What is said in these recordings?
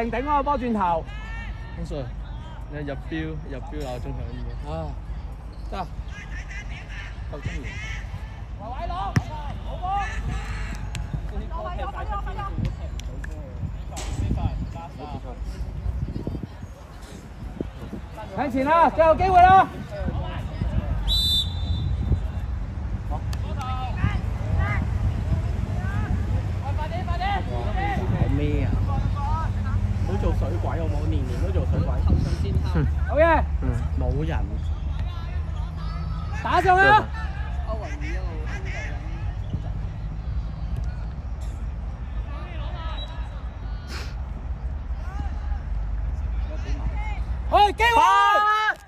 定頂嗰個波轉頭。通 Sir， 你入標鬧中響嘅。啊，得，夠鍾意。位攞，好波。向前啦，最後機會啦！係咩啊？唔好做水鬼好冇？年年都做水鬼。好嘅，冇人。打上去啦！去機會，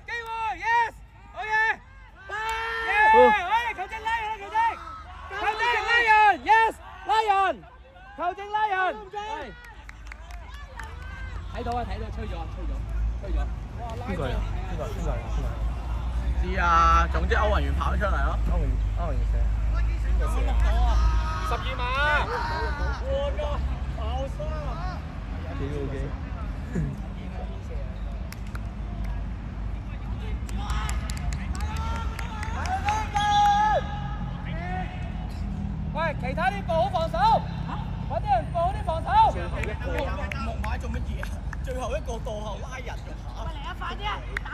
機會 ，yes， 好嘢，耶！球證拉人啦，球證拉人 ，yes， 拉人，球證拉人，睇到啊，吹咗。邊個嚟？知啊，總之歐文員跑出嚟咯。歐文員射。12碼，換個後生。幾好幾。喂，其他啲部好防守，揾啲人部好啲防守。最後一個木馬做乜嘢啊？最後一個墮後拉人㗎嚇！嚟啊，快啲啊，打！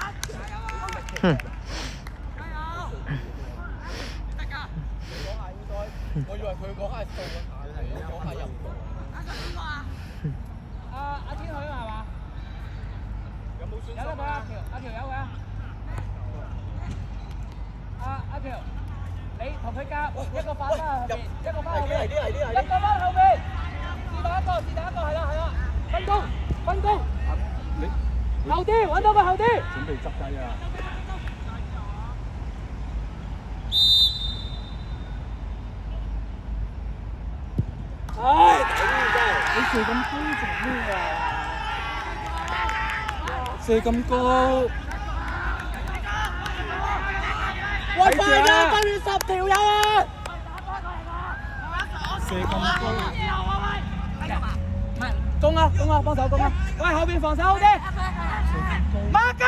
加油！得㗎。講下應該，我以為佢講下係數啊，講下入波。邊個啊？阿天許係嘛？有冇選手？有得佢阿條有㗎。阿條。你同佢夾一個翻翻後邊，一個翻後邊，一個翻後邊，是但一個，係啦，分工，後啲揾到個後啲，準備執雞啊！唉，你射咁高做咩啊？射咁高！喂，快啲，對面10條友啊！射咁高，唔係攻啊，幫手攻啊！喂，後邊防守好啲，mark啊！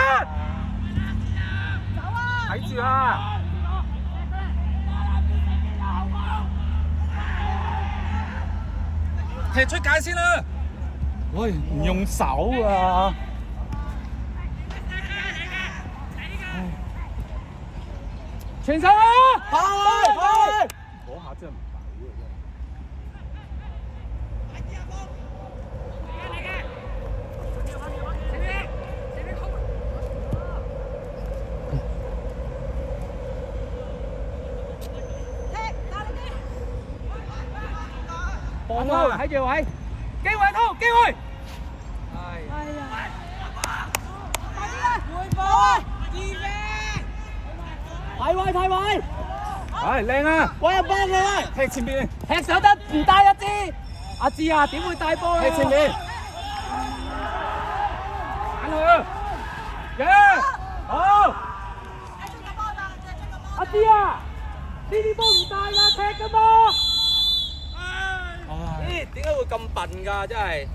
睇住啊！踢出界先啦！喂，唔用手啊！傳球啊！跑位！嗰下真係唔抵啊！幫啊！睇住位，機會通，機會！哎呀！快啲啦！回防！睇位！唉，靚啊！喂，幫佢喂！踢前邊，踢手得唔帶一支？阿志啊，點會帶波啊？踢前邊，揀佢！嘅，好！阿志啊，呢啲波唔帶㗎，踢㗎嘛！咦？點解會咁笨㗎？真係。